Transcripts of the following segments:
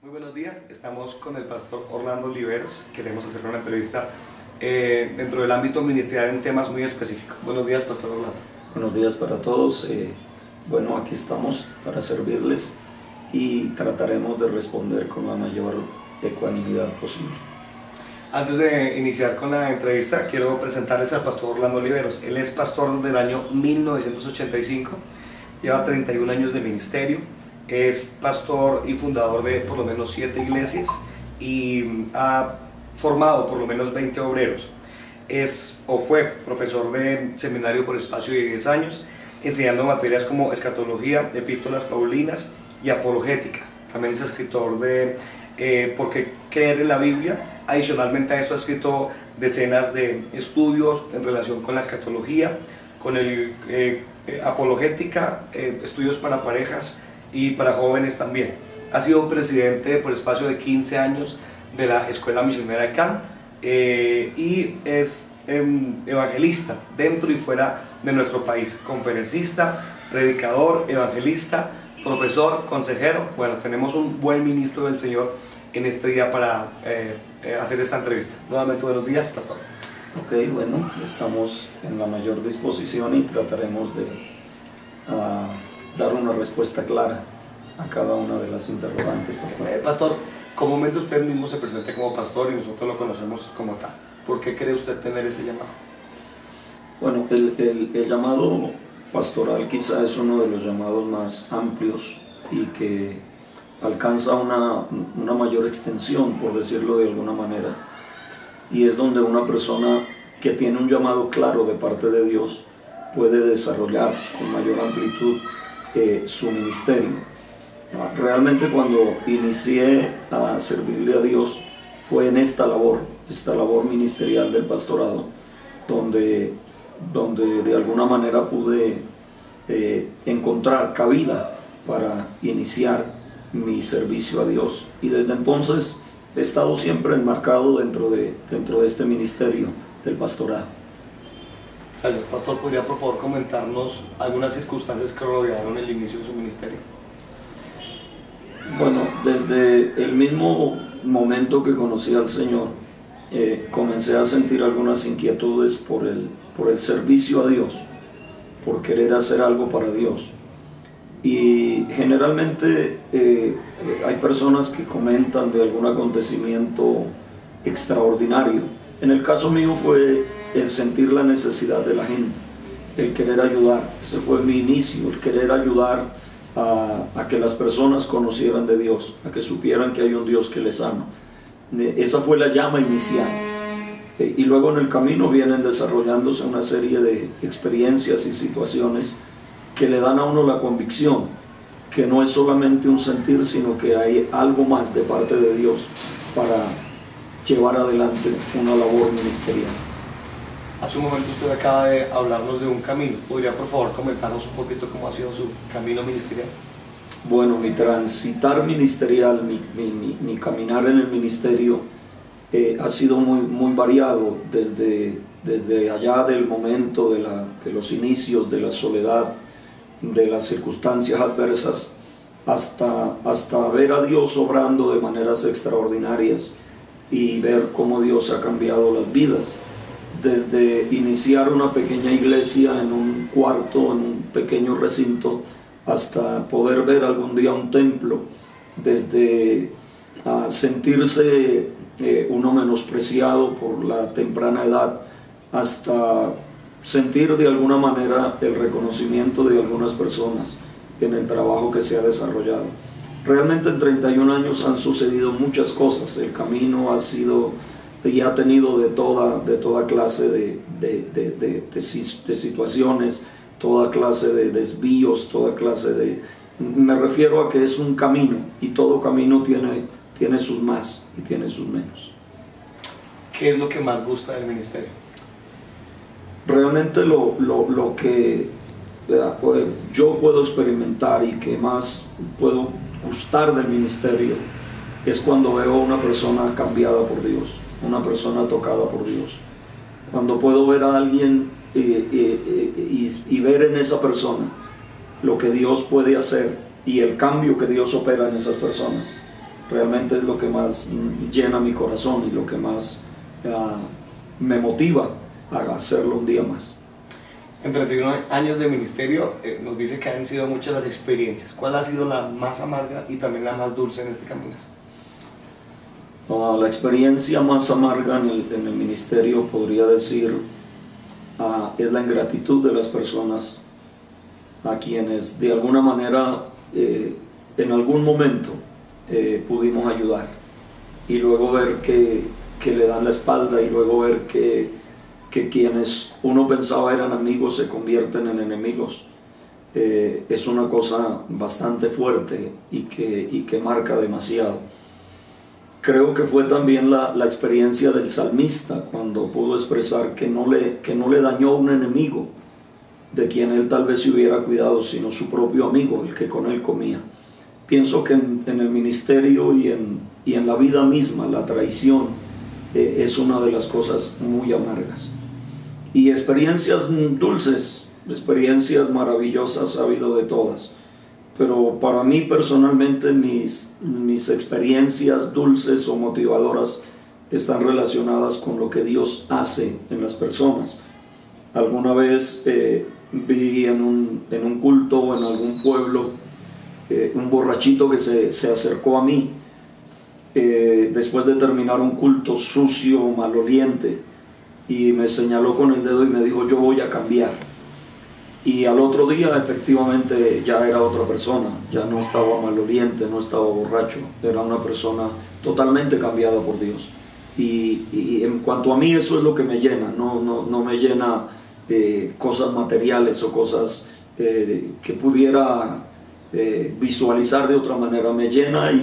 Muy buenos días, estamos con el pastor Orlando Oliveros. Queremos hacer una entrevista dentro del ámbito ministerial en temas muy específicos. Buenos días, pastor Orlando. Buenos días para todos. Bueno, aquí estamos para servirles y trataremos de responder con la mayor ecuanimidad posible. Antes de iniciar con la entrevista, quiero presentarles al pastor Orlando Oliveros. Él es pastor del año 1985, lleva 31 años de ministerio, es pastor y fundador de por lo menos 7 iglesias y ha formado por lo menos 20 obreros. Es o fue profesor de seminario por espacio de 10 años, enseñando materias como escatología, epístolas paulinas y apologética. También es escritor de ¿Por qué creer en la Biblia? Adicionalmente a esto ha escrito decenas de estudios en relación con la escatología, con el apologética, estudios para parejas y para jóvenes también. Ha sido presidente por espacio de 15 años de la Escuela Misionera CAM y es evangelista dentro y fuera de nuestro país, conferencista, predicador, evangelista, profesor, consejero. Bueno, tenemos un buen ministro del Señor en este día para hacer esta entrevista. Nuevamente buenos días, pastor. Ok, bueno, estamos en la mayor disposición y trataremos de dar una respuesta clara a cada una de las interrogantes, pastor. Pastor, comúnmente usted mismo se presenta como pastor y nosotros lo conocemos como tal. ¿Por qué cree usted tener ese llamado? Bueno, el llamado pastoral quizá es uno de los llamados más amplios y que alcanza una mayor extensión, por decirlo de alguna manera, y es donde una persona que tiene un llamado claro de parte de Dios puede desarrollar con mayor amplitud su ministerio. Realmente cuando inicié a servirle a Dios fue en esta labor ministerial del pastorado, donde de alguna manera pude encontrar cabida para iniciar mi servicio a Dios, y desde entonces he estado siempre enmarcado dentro de este ministerio del pastorado. Gracias, pastor. ¿Podría por favor comentarnos algunas circunstancias que rodearon el inicio de su ministerio? Bueno, desde el mismo momento que conocí al Señor, comencé a sentir algunas inquietudes por el servicio a Dios, por querer hacer algo para Dios. Y generalmente hay personas que comentan de algún acontecimiento extraordinario. En el caso mío fue el sentir la necesidad de la gente, el querer ayudar. Ese fue mi inicio, el querer ayudar a que las personas conocieran de Dios, a que supieran que hay un Dios que les ama. Esa fue la llama inicial. Y luego en el camino vienen desarrollándose una serie de experiencias y situaciones que le dan a uno la convicción que no es solamente un sentir, sino que hay algo más de parte de Dios para llevar adelante una labor ministerial. Hace un momento usted acaba de hablarnos de un camino. ¿Podría por favor comentarnos un poquito cómo ha sido su camino ministerial? Bueno, mi transitar ministerial, mi caminar en el ministerio ha sido muy variado desde allá del momento de los inicios, de la soledad, de las circunstancias adversas, hasta ver a Dios obrando de maneras extraordinarias y ver cómo Dios ha cambiado las vidas. Desde iniciar una pequeña iglesia en un cuarto, en un pequeño recinto, hasta poder ver algún día un templo, desde sentirse uno menospreciado por la temprana edad, hasta sentir de alguna manera el reconocimiento de algunas personas en el trabajo que se ha desarrollado. Realmente en 31 años han sucedido muchas cosas. El camino ha sido y ha tenido de toda clase de situaciones, toda clase de desvíos, toda clase de... Me refiero a que es un camino, y todo camino tiene sus más y tiene sus menos. ¿Qué es lo que más gusta del ministerio? Realmente lo que yo puedo experimentar y que más puedo gustar del ministerio es cuando veo a una persona cambiada por Dios, una persona tocada por Dios. Cuando puedo ver a alguien y ver en esa persona lo que Dios puede hacer y el cambio que Dios opera en esas personas. realmente es lo que más llena mi corazón y lo que más me motiva a hacerlo un día más. En 31 años de ministerio, nos dice que han sido muchas las experiencias. ¿Cuál ha sido la más amarga y también la más dulce en este camino? La experiencia más amarga en el ministerio, podría decir, es la ingratitud de las personas a quienes de alguna manera en algún momento pudimos ayudar, y luego ver que le dan la espalda, y luego ver que quienes uno pensaba eran amigos se convierten en enemigos. Es una cosa bastante fuerte y que marca demasiado. Creo que fue también la experiencia del salmista, cuando pudo expresar que no le dañó a un enemigo de quien él tal vez se hubiera cuidado, sino su propio amigo, el que con él comía. Pienso que en el ministerio y en la vida misma, la traición es una de las cosas muy amargas. Y experiencias dulces, experiencias maravillosas, ha habido de todas. Pero para mí personalmente mis experiencias dulces o motivadoras están relacionadas con lo que Dios hace en las personas. Alguna vez vi en un culto o en algún pueblo un borrachito que se acercó a mí después de terminar un culto sucio, maloliente, y me señaló con el dedo y me dijo: yo voy a cambiar. Y al otro día efectivamente ya era otra persona, ya no estaba maloliente, no estaba borracho, era una persona totalmente cambiada por Dios. Y en cuanto a mí, eso es lo que me llena, no me llena cosas materiales o cosas que pudiera visualizar de otra manera. Me llena y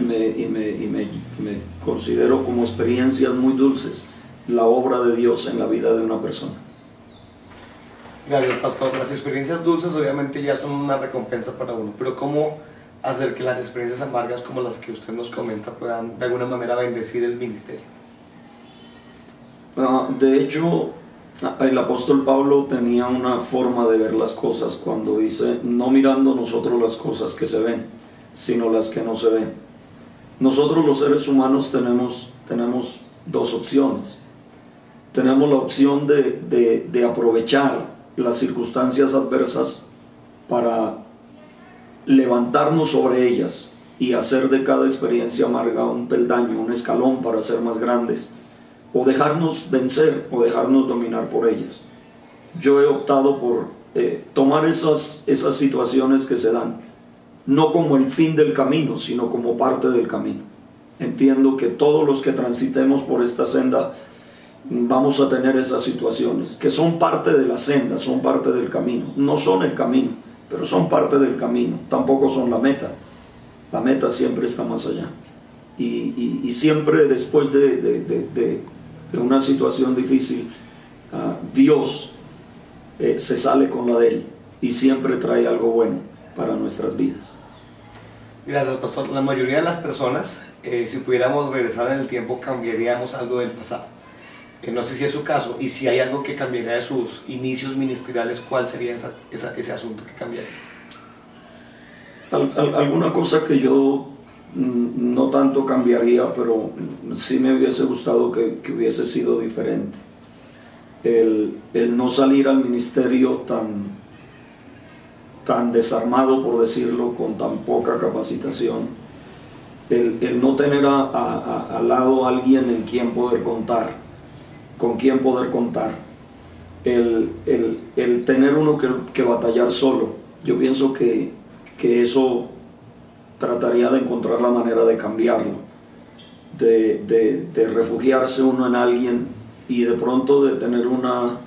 me considero como experiencias muy dulces la obra de Dios en la vida de una persona. Gracias, pastor. Las experiencias dulces obviamente ya son una recompensa para uno, pero ¿cómo hacer que las experiencias amargas como las que usted nos comenta puedan de alguna manera bendecir el ministerio? De hecho, el apóstol Pablo tenía una forma de ver las cosas cuando dice: no mirando nosotros las cosas que se ven, sino las que no se ven. Nosotros los seres humanos tenemos dos opciones. Tenemos la opción de aprovechar las circunstancias adversas para levantarnos sobre ellas y hacer de cada experiencia amarga un peldaño, un escalón para ser más grandes, o dejarnos vencer o dejarnos dominar por ellas. Yo he optado por tomar esas situaciones que se dan no como el fin del camino, sino como parte del camino. Entiendo que todos los que transitemos por esta senda vamos a tener esas situaciones que son parte de la senda, son parte del camino. No son el camino, pero son parte del camino. Tampoco son la meta. La meta siempre está más allá. Y siempre después de una situación difícil, Dios se sale con la de él y siempre trae algo bueno para nuestras vidas. Gracias, pastor. La mayoría de las personas, si pudiéramos regresar en el tiempo, cambiaríamos algo del pasado. No sé si es su caso, y si hay algo que cambiaría de sus inicios ministeriales, ¿cuál sería ese asunto que cambiaría? Alguna cosa que yo no tanto cambiaría, pero sí me hubiese gustado que hubiese sido diferente. El no salir al ministerio tan desarmado, por decirlo, con tan poca capacitación, el no tener al lado a alguien en quien poder contar, con quien poder contar, el tener uno que batallar solo. Yo pienso que eso trataría de encontrar la manera de cambiarlo, de refugiarse uno en alguien y de pronto de tener una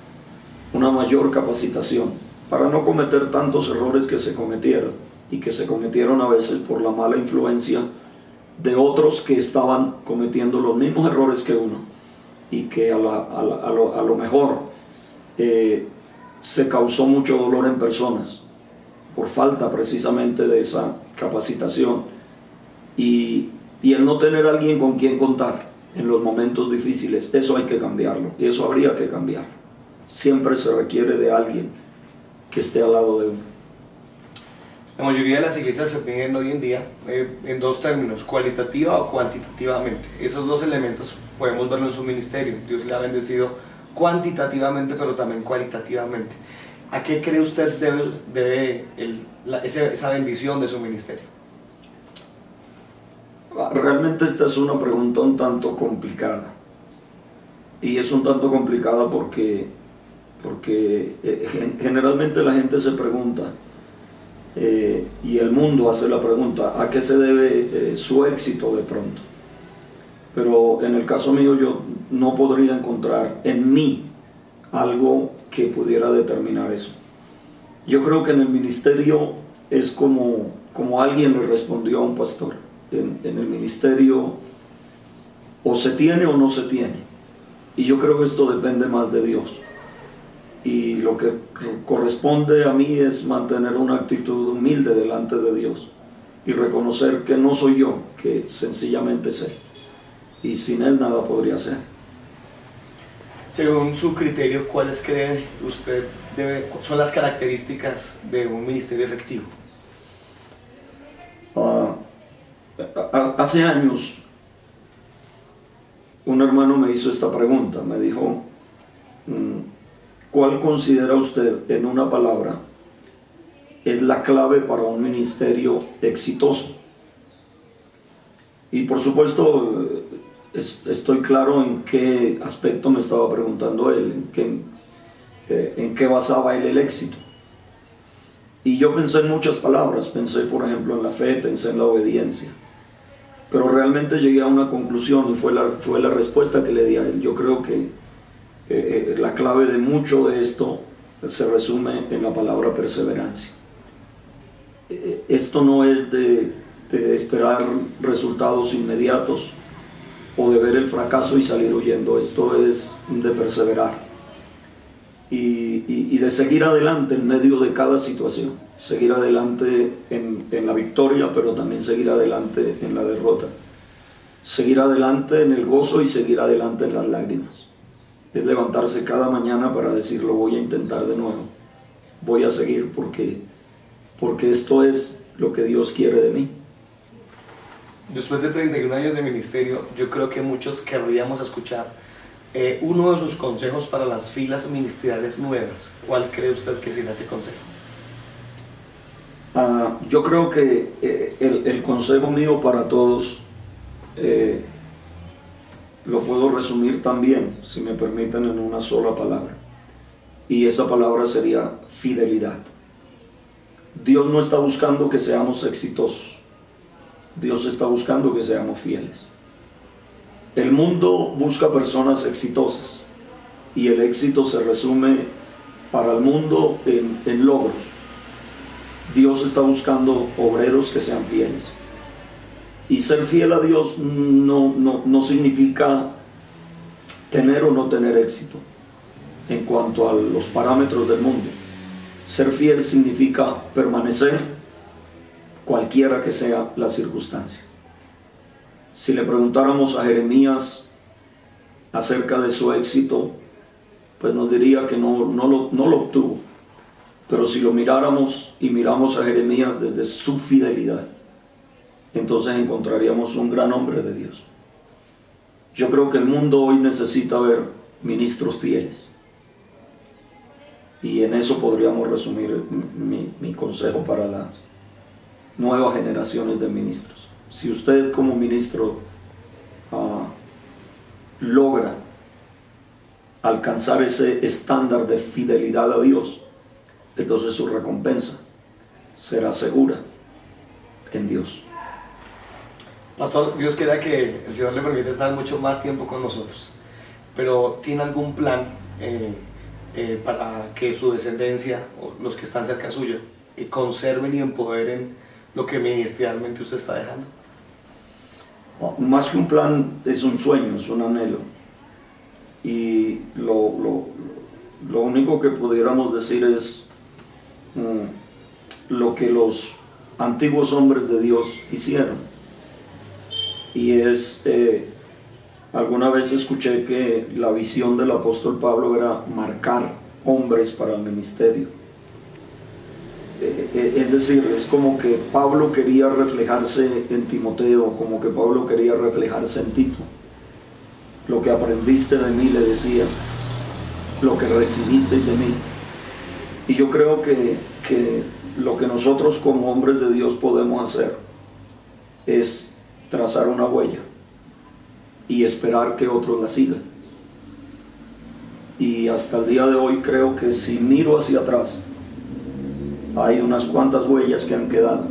mayor capacitación para no cometer tantos errores que se cometieron y que se cometieron a veces por la mala influencia de otros que estaban cometiendo los mismos errores que uno, y que a lo mejor se causó mucho dolor en personas por falta precisamente de esa capacitación, y el no tener a alguien con quien contar en los momentos difíciles. Eso hay que cambiarlo, y eso habría que cambiar. Siempre se requiere de alguien que esté al lado de uno. La mayoría de las iglesias se miden hoy en día en dos términos, cualitativa o cuantitativamente. Esos dos elementos podemos verlo en su ministerio. Dios le ha bendecido cuantitativamente, pero también cualitativamente. ¿A qué cree usted debe esa bendición de su ministerio? Realmente esta es una pregunta un tanto complicada. Y es un tanto complicada porque generalmente la gente se pregunta, y el mundo hace la pregunta, ¿a qué se debe su éxito de pronto? Pero en el caso mío yo no podría encontrar en mí algo que pudiera determinar eso. Yo creo que en el ministerio es como alguien le respondió a un pastor. En el ministerio o se tiene o no se tiene. Y yo creo que esto depende más de Dios. Y lo que corresponde a mí es mantener una actitud humilde delante de Dios y reconocer que no soy yo, que sencillamente sé. Y sin Él nada podría ser. Según su criterio, ¿cuáles cree usted son las características de un ministerio efectivo? Hace años un hermano me hizo esta pregunta, me dijo, ¿cuál considera usted en una palabra es la clave para un ministerio exitoso? Y por supuesto estoy claro en qué aspecto me estaba preguntando él, en qué basaba él el éxito. Y yo pensé en muchas palabras, pensé por ejemplo en la fe, pensé en la obediencia, pero realmente llegué a una conclusión y fue la respuesta que le di a él. Yo creo que la clave de mucho de esto se resume en la palabra perseverancia. Esto no es de esperar resultados inmediatos o de ver el fracaso y salir huyendo. Esto es de perseverar y de seguir adelante en medio de cada situación, seguir adelante en la victoria, pero también seguir adelante en la derrota, seguir adelante en el gozo y seguir adelante en las lágrimas. Es levantarse cada mañana para decir, lo voy a intentar de nuevo, voy a seguir porque esto es lo que Dios quiere de mí. Después de 31 años de ministerio, yo creo que muchos querríamos escuchar uno de sus consejos para las filas ministeriales nuevas. ¿Cuál cree usted que será ese consejo? Yo creo que el consejo mío para todos lo puedo resumir también, si me permiten, en una sola palabra. Y esa palabra sería fidelidad. Dios no está buscando que seamos exitosos. Dios está buscando que seamos fieles. El mundo busca personas exitosas y el éxito se resume para el mundo en logros. Dios está buscando obreros que sean fieles. Y ser fiel a Dios no significa tener o no tener éxito en cuanto a los parámetros del mundo. Ser fiel significa permanecer cualquiera que sea la circunstancia. Si le preguntáramos a Jeremías acerca de su éxito, pues nos diría que no lo obtuvo. Pero si lo miráramos y miramos a Jeremías desde su fidelidad, entonces encontraríamos un gran hombre de Dios. Yo creo que el mundo hoy necesita ver ministros fieles. Y en eso podríamos resumir mi consejo para las nuevas generaciones de ministros. Si usted como ministro logra alcanzar ese estándar de fidelidad a Dios, entonces su recompensa será segura en Dios. Pastor, Dios quiera que el Señor le permita estar mucho más tiempo con nosotros, pero ¿tiene algún plan para que su descendencia o los que están cerca suyo conserven y empoderen lo que ministerialmente usted está dejando? Más que un plan, es un sueño, es un anhelo. Y lo único que pudiéramos decir es lo que los antiguos hombres de Dios hicieron. Y es, alguna vez escuché que la visión del apóstol Pablo era marcar hombres para el ministerio. Es decir, es como que Pablo quería reflejarse en Timoteo, como que Pablo quería reflejarse en Tito. Lo que aprendiste de mí, le decía, lo que recibisteis de mí. Y yo creo que lo que nosotros como hombres de Dios podemos hacer es trazar una huella y esperar que otros la sigan. Y hasta el día de hoy creo que si miro hacia atrás, hay unas cuantas huellas que han quedado,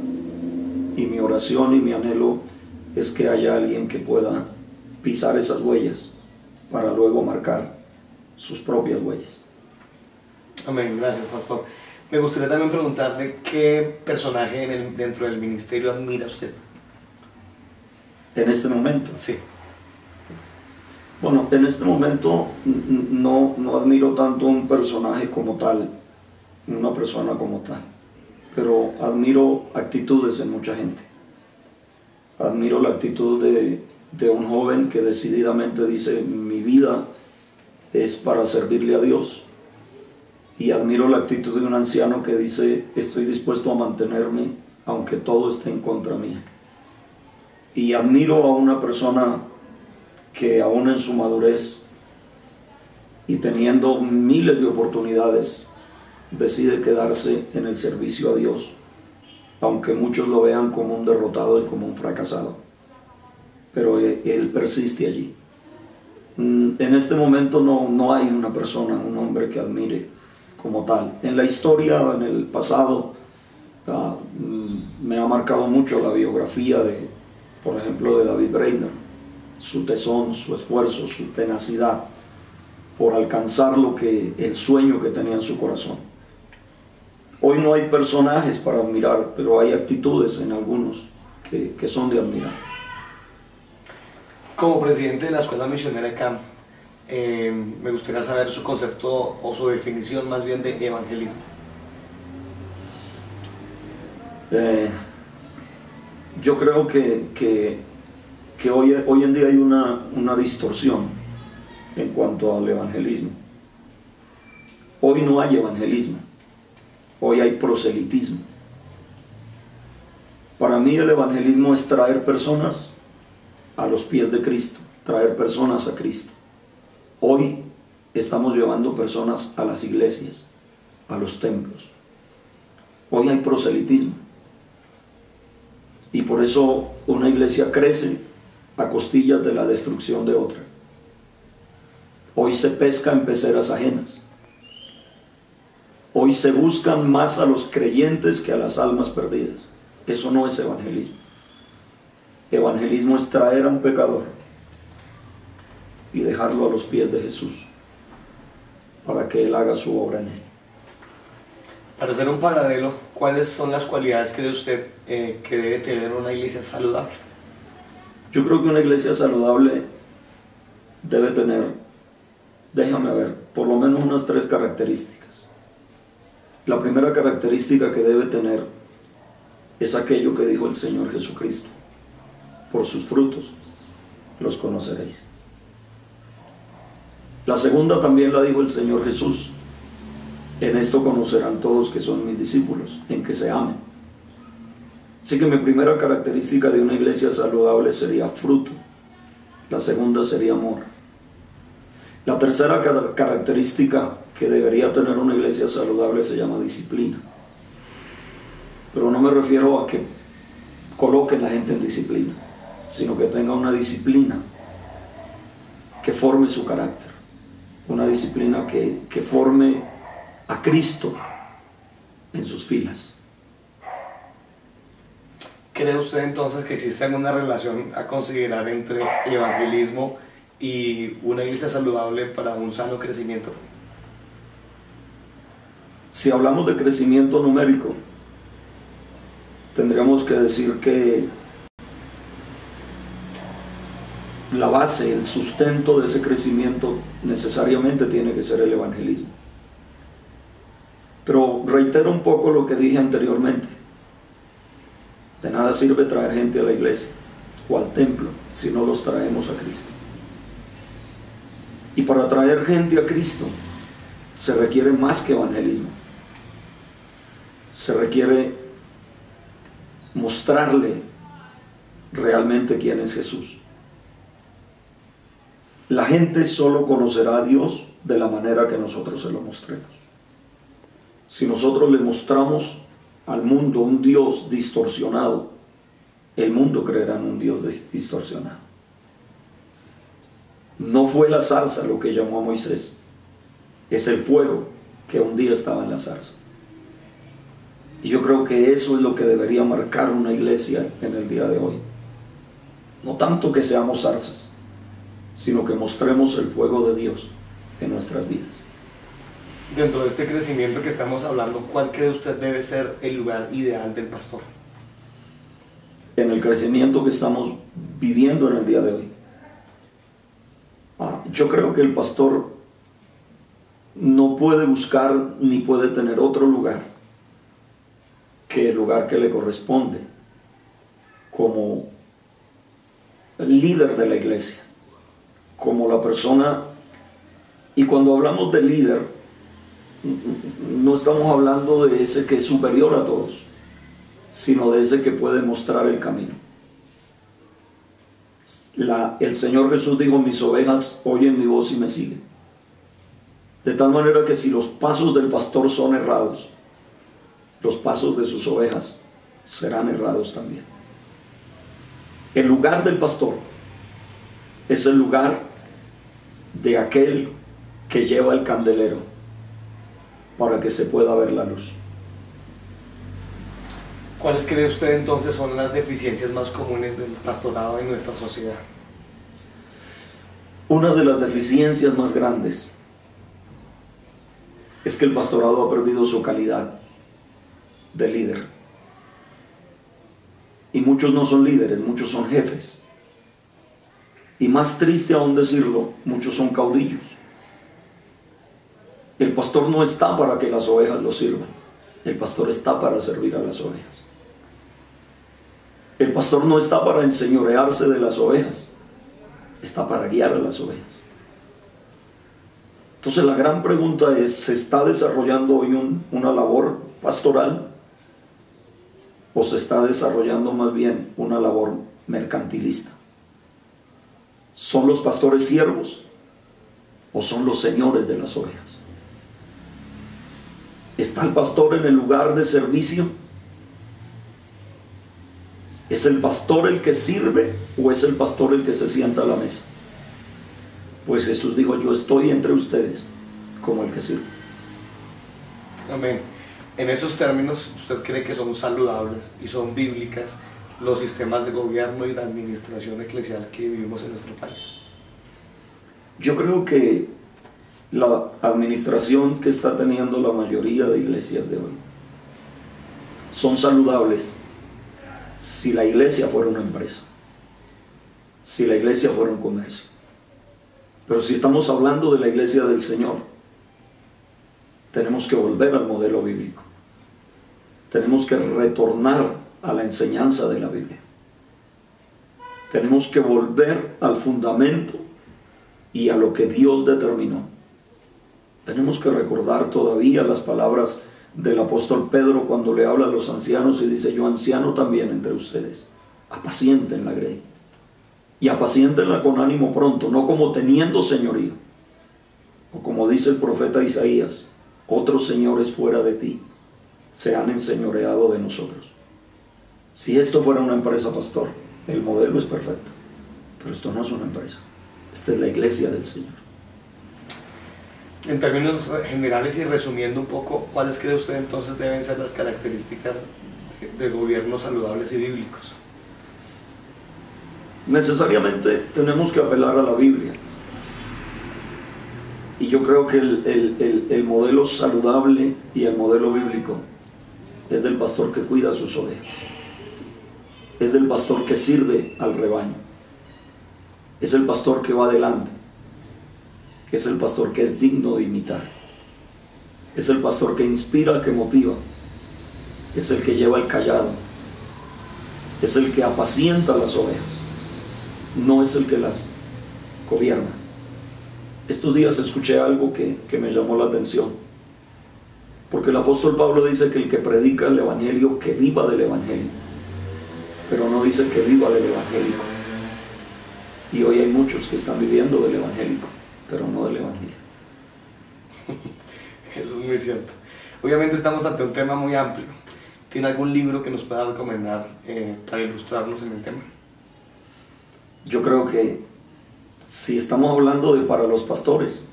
y mi oración y mi anhelo es que haya alguien que pueda pisar esas huellas para luego marcar sus propias huellas. Amén, gracias, pastor. Me gustaría también preguntarle qué personaje dentro del ministerio admira usted. En este momento. Sí. Bueno, en este momento no admiro tanto un personaje como tal, una persona como tal, pero admiro actitudes en mucha gente. Admiro la actitud de un joven que decididamente dice: mi vida es para servirle a Dios. Y admiro la actitud de un anciano que dice: estoy dispuesto a mantenerme aunque todo esté en contra mía. Y admiro a una persona que aún en su madurez y teniendo miles de oportunidades decide quedarse en el servicio a Dios, aunque muchos lo vean como un derrotado y como un fracasado, pero él persiste allí. En este momento no hay una persona, un hombre que admire como tal. En la historia, en el pasado, me ha marcado mucho la biografía por ejemplo, de David Brainerd, su tesón, su esfuerzo, su tenacidad por alcanzar el sueño que tenía en su corazón. Hoy no hay personajes para admirar, pero hay actitudes en algunos que son de admirar. Como presidente de la Escuela Misionera ECAM, me gustaría saber su concepto o su definición más bien de evangelismo. Yo creo que hoy en día hay una distorsión en cuanto al evangelismo. Hoy no hay evangelismo, hoy hay proselitismo. Para mí el evangelismo es traer personas a los pies de Cristo, traer personas a Cristo. Hoy estamos llevando personas a las iglesias, a los templos. Hoy hay proselitismo. Y por eso una iglesia crece a costillas de la destrucción de otra. Hoy se pesca en peceras ajenas. Hoy se buscan más a los creyentes que a las almas perdidas. Eso no es evangelismo. Evangelismo es traer a un pecador y dejarlo a los pies de Jesús para que Él haga su obra en él. Para hacer un paralelo, ¿cuáles son las cualidades cree usted que debe tener una iglesia saludable? Yo creo que una iglesia saludable debe tener, déjame ver, por lo menos unas 3 características. La primera característica que debe tener es aquello que dijo el Señor Jesucristo: por sus frutos los conoceréis. La segunda también la dijo el Señor Jesús: en esto conocerán todos que son mis discípulos, en que se amen. Así que mi primera característica de una iglesia saludable sería fruto. La segunda sería amor. La tercera característica que debería tener una iglesia saludable se llama disciplina. Pero no me refiero a que coloquen la gente en disciplina, sino que tenga una disciplina que forme su carácter, una disciplina que forme a Cristo en sus filas. ¿Cree usted entonces que existe una relación a considerar entre evangelismo y una iglesia saludable para un sano crecimiento? Si hablamos de crecimiento numérico, tendríamos que decir que la base, el sustento de ese crecimiento necesariamente tiene que ser el evangelismo. Pero reitero un poco lo que dije anteriormente: de nada sirve traer gente a la iglesia o al templo si no los traemos a Cristo. Y para traer gente a Cristo se requiere más que evangelismo. se requiere mostrarle realmente quién es Jesús. La gente solo conocerá a Dios de la manera que nosotros se lo mostremos. Si nosotros le mostramos al mundo un Dios distorsionado, el mundo creerá en un Dios distorsionado. No fue la zarza lo que llamó a Moisés, es el fuego que un día estaba en la zarza. Y yo creo que eso es lo que debería marcar una iglesia en el día de hoy. No tanto que seamos zarzas, sino que mostremos el fuego de Dios en nuestras vidas. Dentro de este crecimiento que estamos hablando, ¿cuál cree usted debe ser el lugar ideal del pastor? En el crecimiento que estamos viviendo en el día de hoy, yo creo que el pastor no puede buscar ni puede tener otro lugar que el lugar que le corresponde como líder de la iglesia, como la persona. Y cuando hablamos de líder, no estamos hablando de ese que es superior a todos, sino de ese que puede mostrar el camino. El Señor Jesús dijo: mis ovejas oyen mi voz y me siguen. De tal manera que si los pasos del pastor son errados, los pasos de sus ovejas serán errados también. El lugar del pastor es el lugar de aquel que lleva el candelero para que se pueda ver la luz. ¿Cuáles cree usted entonces son las deficiencias más comunes del pastorado en nuestra sociedad? Una de las deficiencias más grandes es que el pastorado ha perdido su calidad de líder. Y muchos no son líderes, muchos son jefes. Y más triste aún decirlo, muchos son caudillos. El pastor no está para que las ovejas lo sirvan. El pastor está para servir a las ovejas. El pastor no está para enseñorearse de las ovejas. Está para guiar a las ovejas. Entonces la gran pregunta es: ¿se está desarrollando hoy una labor pastoral? ¿O se está desarrollando más bien una labor mercantilista? ¿Son los pastores siervos o son los señores de las ovejas? ¿Está el pastor en el lugar de servicio? ¿Es el pastor el que sirve o es el pastor el que se sienta a la mesa? Pues Jesús dijo: yo estoy entre ustedes como el que sirve. Amén. En esos términos, ¿usted cree que son saludables y son bíblicas los sistemas de gobierno y de administración eclesial que vivimos en nuestro país? Yo creo que la administración que está teniendo la mayoría de iglesias de hoy son saludables si la iglesia fuera una empresa, si la iglesia fuera un comercio. Pero si estamos hablando de la iglesia del Señor, tenemos que volver al modelo bíblico. Tenemos que retornar a la enseñanza de la Biblia. Tenemos que volver al fundamento y a lo que Dios determinó. Tenemos que recordar todavía las palabras del apóstol Pedro cuando le habla a los ancianos y dice: yo anciano también entre ustedes, apacienten la grey. Y apaciéntenla con ánimo pronto, no como teniendo señorío, o como dice el profeta Isaías: otros señores fuera de ti se han enseñoreado de nosotros. Si esto fuera una empresa, pastor, el modelo es perfecto, pero esto no es una empresa. Esta es la iglesia del Señor. En términos generales y resumiendo un poco, ¿cuáles cree usted entonces deben ser las características de gobiernos saludables y bíblicos? Necesariamente tenemos que apelar a la Biblia. Y yo creo que el modelo saludable y el modelo bíblico es del pastor que cuida a sus ovejas. Es del pastor que sirve al rebaño. Es el pastor que va adelante. Es el pastor que es digno de imitar. Es el pastor que inspira, que motiva. Es el que lleva el callado. Es el que apacienta las ovejas. No es el que las gobierna. Estos días escuché algo que me llamó la atención. Porque el apóstol Pablo dice que el que predica el evangelio, que viva del evangelio, pero no dice que viva del evangélico. Y hoy hay muchos que están viviendo del evangélico, pero no del evangelio. Eso es muy cierto. Obviamente estamos ante un tema muy amplio. ¿Tiene algún libro que nos pueda recomendar para ilustrarnos en el tema? Yo creo que si estamos hablando de para los pastores,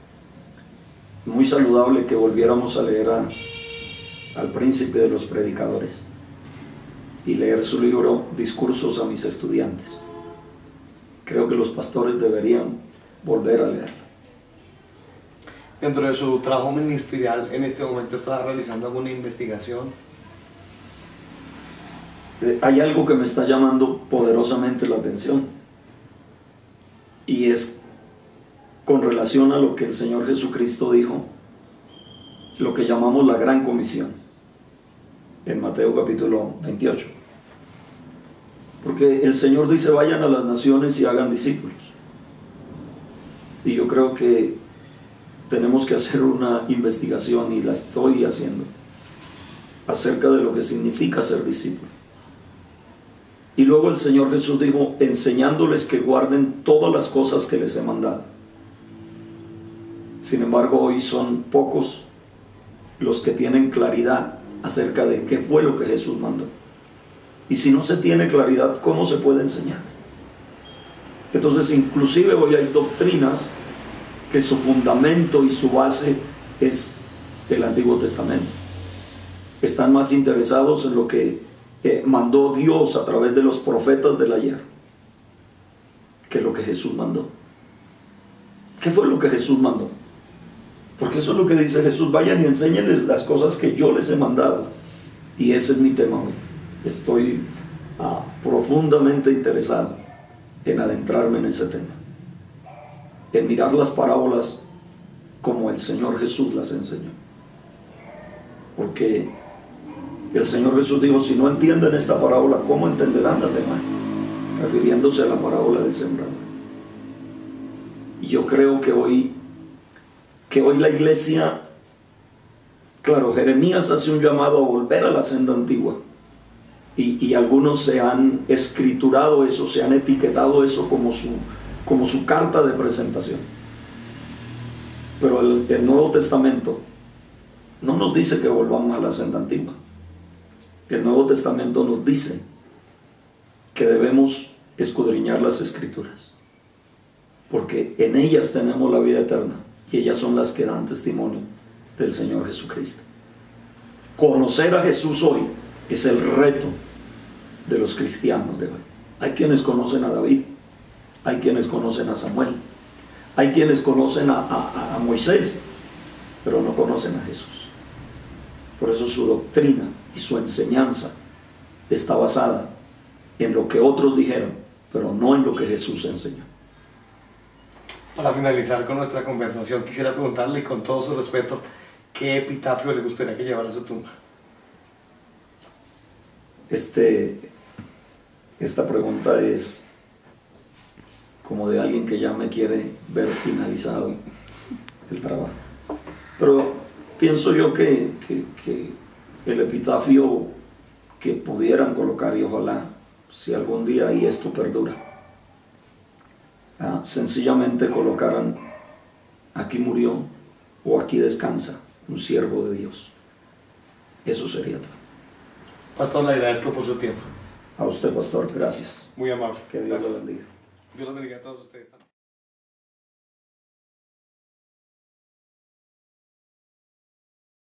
muy saludable que volviéramos a leer al príncipe de los predicadores y leer su libro Discursos a mis estudiantes. Creo que los pastores deberían volver a leerlo. Dentro de su trabajo ministerial, en este momento está realizando alguna investigación. Hay algo que me está llamando poderosamente la atención, y es con relación a lo que el Señor Jesucristo dijo, lo que llamamos la Gran Comisión, en Mateo capítulo 28. Porque el Señor dice: vayan a las naciones y hagan discípulos. Y yo creo que tenemos que hacer una investigación, y la estoy haciendo, acerca de lo que significa ser discípulo. Y luego el Señor Jesús dijo: enseñándoles que guarden todas las cosas que les he mandado. Sin embargo, hoy son pocos los que tienen claridad acerca de qué fue lo que Jesús mandó. Y si no se tiene claridad, ¿cómo se puede enseñar? Entonces, inclusive hoy hay doctrinas que su fundamento y su base es el Antiguo Testamento. Están más interesados en lo que mandó Dios a través de los profetas del ayer que lo que Jesús mandó. ¿Qué fue lo que Jesús mandó? Porque eso es lo que dice Jesús: vayan y enséñenles las cosas que yo les he mandado. Y ese es mi tema hoy. Estoy profundamente interesado en adentrarme en ese tema, en mirar las parábolas como el Señor Jesús las enseñó. Porque el Señor Jesús dijo: si no entienden esta parábola, ¿cómo entenderán las demás? Refiriéndose a la parábola del sembrador. Y yo creo que hoy la iglesia, claro, Jeremías hace un llamado a volver a la senda antigua, y algunos se han escriturado eso, se han etiquetado eso como su carta de presentación. Pero el Nuevo Testamento no nos dice que volvamos a la senda antigua. El Nuevo Testamento nos dice que debemos escudriñar las Escrituras, porque en ellas tenemos la vida eterna, y ellas son las que dan testimonio del Señor Jesucristo. Conocer a Jesús hoy es el reto de los cristianos de hoy. Hay quienes conocen a David, hay quienes conocen a Samuel, hay quienes conocen a Moisés, pero no conocen a Jesús. Por eso su doctrina y su enseñanza está basada en lo que otros dijeron, pero no en lo que Jesús enseñó. Para finalizar con nuestra conversación, quisiera preguntarle, con todo su respeto, ¿qué epitafio le gustaría que llevara a su tumba? Esta pregunta es como de alguien que ya me quiere ver finalizado el trabajo. Pero pienso yo que el epitafio que pudieran colocar, y ojalá, si algún día y esto perdura, sencillamente colocaran: aquí murió, o aquí descansa un siervo de Dios. Eso sería todo. Pastor, le agradezco por su tiempo. A usted, pastor, gracias. Muy amable. Que Dios lo bendiga. Dios los bendiga a todos ustedes también.